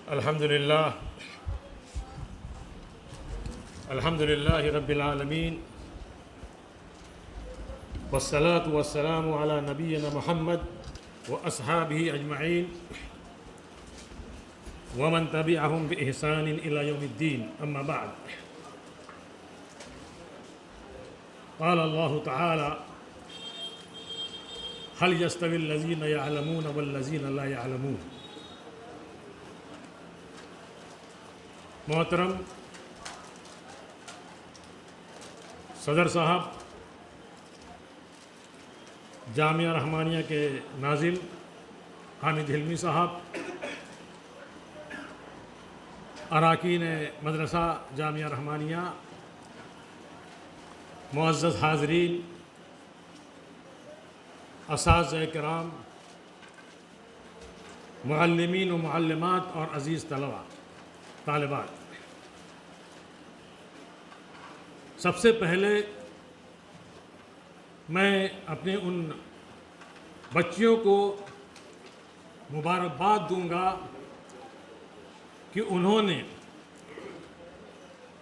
الحمد لله رب العالمين والصلاة والسلام على نبينا محمد وأصحابه أجمعين ومن تبعهم بإحسان إلى يوم الدين. أما بعد، قال الله تعالى: هل يستوي الذين يعلمون والذين لا يعلمون. محترم صدر صاحب، جامعہ رحمانیہ کے ناظم حامد حلمی صاحب، اراکین مدرسہ جامعہ رحمانیہ، معزز حاضرین، اساتذہ کرام، معلمین و معلمات اور عزیز طالبات، سب سے پہلے میں اپنے ان بچیوں کو مبارکباد دوں گا کہ انہوں نے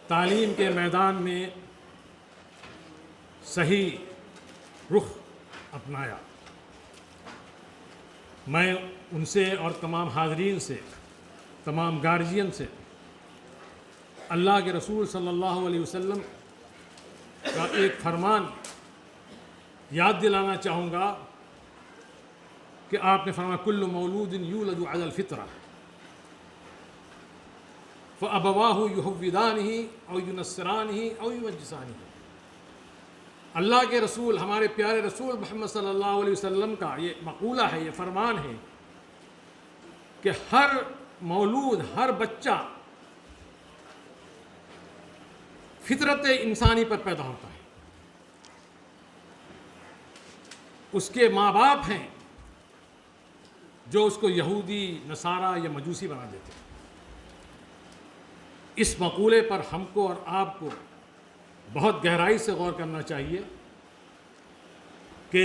تعلیم کے میدان میں صحیح رخ اپنایا. میں ان سے اور تمام حاضرین سے، تمام گارجین سے اللہ کے رسول صلی اللہ علیہ وسلم کا ایک فرمان یاد دلانا چاہوں گا کہ آپ نے فرمایا: کل مولود یولد علی الفطرہ فابواہ یحودانہ او ینصرانہ او یمجسانہ. اللہ کے رسول، ہمارے پیارے رسول محمد صلی اللہ علیہ وسلم کا یہ مقولہ ہے، یہ فرمان ہے کہ ہر مولود، ہر بچہ فطرت انسانی پر پیدا ہوتا ہے. اس کے ماں باپ ہیں جو اس کو یہودی، نصارہ یا مجوسی بنا دیتے ہیں. اس مقولے پر ہم کو اور آپ کو بہت گہرائی سے غور کرنا چاہیے کہ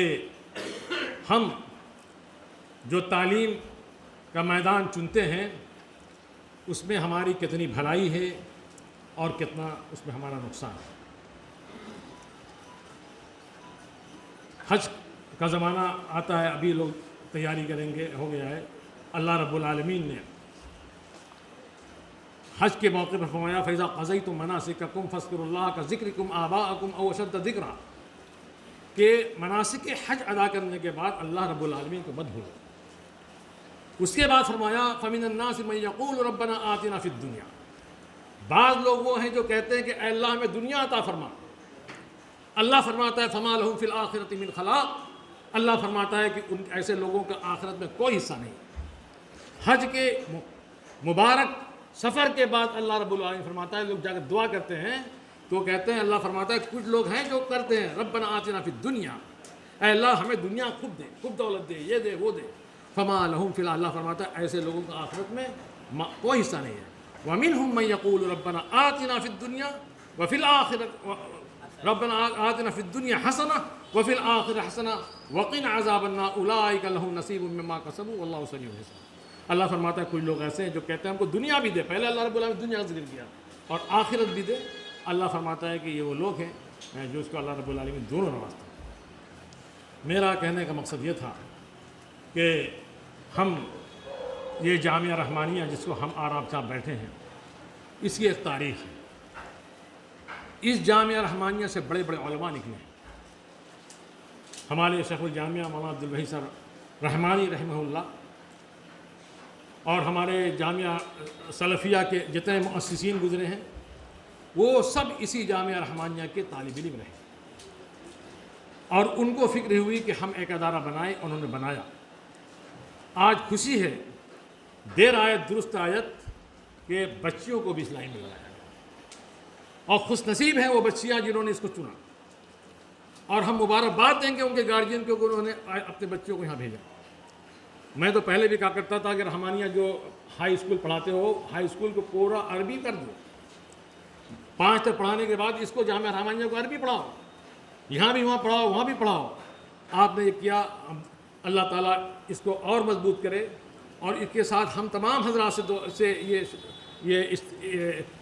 ہم جو تعلیم کا میدان چنتے ہیں اس میں ہماری کتنی بھلائی ہے اور کتنا اس میں ہمارا نقصان ہے. حج کا زمانہ آتا ہے، ابھی لوگ تیاری کریں گے، ہو گیا ہے. اللہ رب العالمین نے حج کے موقع پر فرمایا: فَإِذَا قَضَيْتُم مَنَاسِكَكُمْ فَاذْكُرُوا اللَّهَ كَذِكْرِكُمْ آبَاءَكُمْ أَوْ أَشَدَّ ذِكْرًا. کہ مناسک حج ادا کرنے کے بعد اللہ رب العالمین کو مت بھولو. اس کے بعد فرمایا: فَمِنَ النَّاسِ مَن يَقُولُ رَبَّنَا آتِنَا فِي الدُّنْيَا. بعض لوگ وہ ہیں جو کہتے ہیں کہ اے اللہ ہمیں دنیا عطا فرما. اللہ فرماتا ہے: فَمَا لَهُمْ فِي الْآخِرَةِ مِنْ خَلَاقٍ. اللہ فرماتا ہے کہ ان ایسے لوگوں کا آخرت میں کوئی حصہ نہیں. حج کے مبارک سفر کے بعد اللہ رب العالمین فرماتا ہے، لوگ جا کر دعا کرتے ہیں تو کہتے ہیں، اللہ فرماتا ہے کچھ لوگ ہیں جو کرتے ہیں: ربنا آتنا فی الدنیا، اے اللہ ہمیں دنیا خوب دے، خوب دولت دے، یہ دے، وہ دے. فما لہم فی، اللہ فرماتا ہے ایسے لوگوں کا آخرت میں کوئی حصہ نہیں ہے. ومنہم من یقول ربنا آتنا فی الدنیا وفی الآخرۃ، ربنا آتنا فی الدنیا حسنہ وفی الآخرۃ حسنہ وقنا عذاب النار اولئک لہم نصیب مما کسبوا واللہ سریع الحساب. اللہ فرماتا ہے کچھ لوگ ایسے ہیں جو کہتے ہیں ہم کو دنیا بھی دے. پہلے اللہ رب العالمین دنیا کا ذکر کیا اور آخرت بھی دے. اللہ فرماتا ہے کہ یہ وہ لوگ ہیں جو اس کو اللہ رب العالمین دونوں نوازتا ہے. میرا کہنے کا مقصد یہ تھا کہ ہم یہ جامعہ رحمانیہ جس کو ہم آراب صاحب بیٹھے ہیں، اس کی ایک تاریخ ہے. اس جامعہ رحمانیہ سے بڑے بڑے علماء نکلے ہیں. ہمارے شیخ الجامعہ مولانا عبدالوحید صاحب رحمانی رحمہ اللہ، اور ہمارے جامعہ سلفیہ کے جتنے مؤسسین گزرے ہیں وہ سب اسی جامعہ رحمانیہ کے طالب علم رہے. اور ان کو فکر ہوئی کہ ہم ایک ادارہ بنائیں، انہوں نے بنایا. آج خوشی ہے، دیر آیت درست آیت، کہ بچیوں کو بھی اسلامی مل رہا ہے. اور خوش نصیب ہیں وہ بچیاں جنہوں نے اس کو چنا. اور ہم مبارکباد دیں گے ان کے گارجین کو کہ انہوں نے اپنے بچوں کو یہاں بھیجا. میں تو پہلے بھی کہا کرتا تھا کہ رحمانیہ جو ہائی اسکول پڑھاتے ہو، ہائی اسکول کو پورا عربی کر دو. 5 تک پڑھانے کے بعد اس کو جامعہ رحمانیہ کو عربی پڑھاؤ، یہاں بھی وہاں پڑھاؤ، وہاں بھی پڑھاؤ. آپ نے یہ کیا، اللہ تعالیٰ اس کو اور مضبوط کرے. اور اس کے ساتھ ہم تمام حضرات سے یہ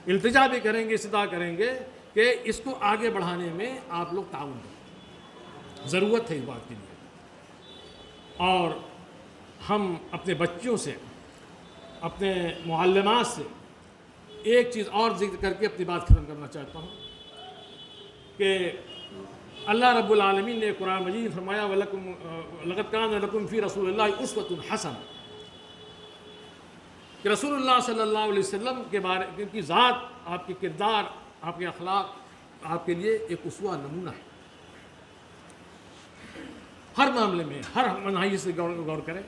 التجا بھی کریں گے، استدعا کریں گے کہ اس کو آگے بڑھانے میں آپ لوگ تعاون کریں، ضرورت ہے اس بات کے لیے۔ اور ہم اپنے بچوں سے، اپنے معلمات سے ایک چیز اور ذکر کر کے اپنی بات ختم کرنا چاہتا ہوں کہ اللہ رب العالمین نے قرآن مجید میں فرمایا لَقَدْ كَانَ لَكُمْ فِي رَسُولِ اللَّهِ أُسْوَةٌ حَسَنَةٌ، کہ رسول اللہ صلی اللہ علیہ وسلم کے بارے کی ذات، آپ کے کردار، آپ کے اخلاق آپ کے لیے ایک اسوہ نمونہ ہے۔ ہر معاملے میں، ہر منہج سے غور کریں۔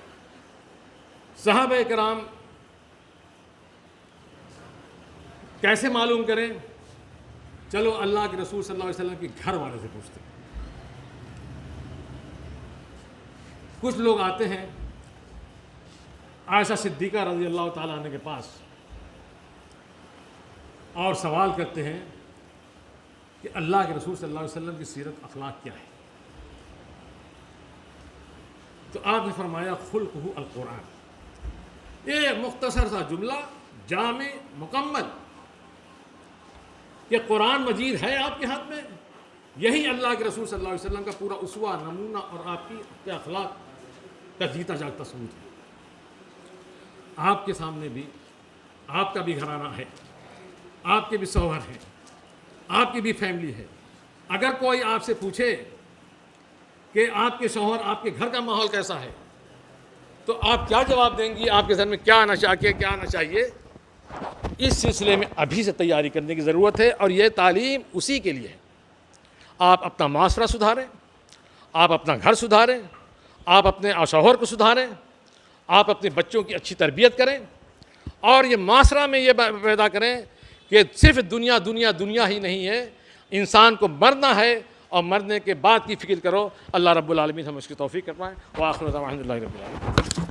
صحابہ کرام کیسے معلوم کریں؟ چلو اللہ کے رسول صلی اللہ علیہ وسلم کے گھر والے سے پوچھتے ہیں۔ کچھ لوگ آتے ہیں عائشہ صدیقہ رضی اللہ تعالیٰ عنہ کے پاس اور سوال کرتے ہیں کہ اللہ کے رسول صلی اللہ علیہ وسلم کی سیرت اخلاق کیا ہے؟ تو آپ نے فرمایا خلقہ القرآن، یہ مختصر سا جملہ، جامع، مکمل، کہ قرآن مجید ہے آپ کے ہاتھ میں، یہی اللہ کے رسول صلی اللہ علیہ وسلم کا پورا اسوہ، نمونہ اور آپ کی اخلاق کا جیتا جاگتا ثبوت ہے۔ آپ کے سامنے بھی آپ کا بھی گھرانہ ہے، آپ کے بھی شوہر ہیں، آپ کی بھی فیملی ہے۔ اگر کوئی آپ سے پوچھے کہ آپ کے شوہر، آپ کے گھر کا ماحول کیسا ہے، تو آپ کیا جواب دیں گی؟ آپ کے ذہن میں کیا آنا چاہیے، کیا آنا چاہیے؟ اس سلسلے میں ابھی سے تیاری کرنے کی ضرورت ہے، اور یہ تعلیم اسی کے لیے ہے۔ آپ اپنا معاشرہ سدھاریں، آپ اپنا گھر سدھاریں، آپ اپنے شوہر کو سدھاریں، آپ اپنے بچوں کی اچھی تربیت کریں، اور یہ معاشرہ میں یہ پیدا کریں کہ صرف دنیا دنیا دنیا ہی نہیں ہے، انسان کو مرنا ہے، اور مرنے کے بعد کی فکر کرو۔ اللہ رب العالمین ہم اس کی توفیق فرمائے۔ وآخر دعوانا الحمد للہ رب العالمین۔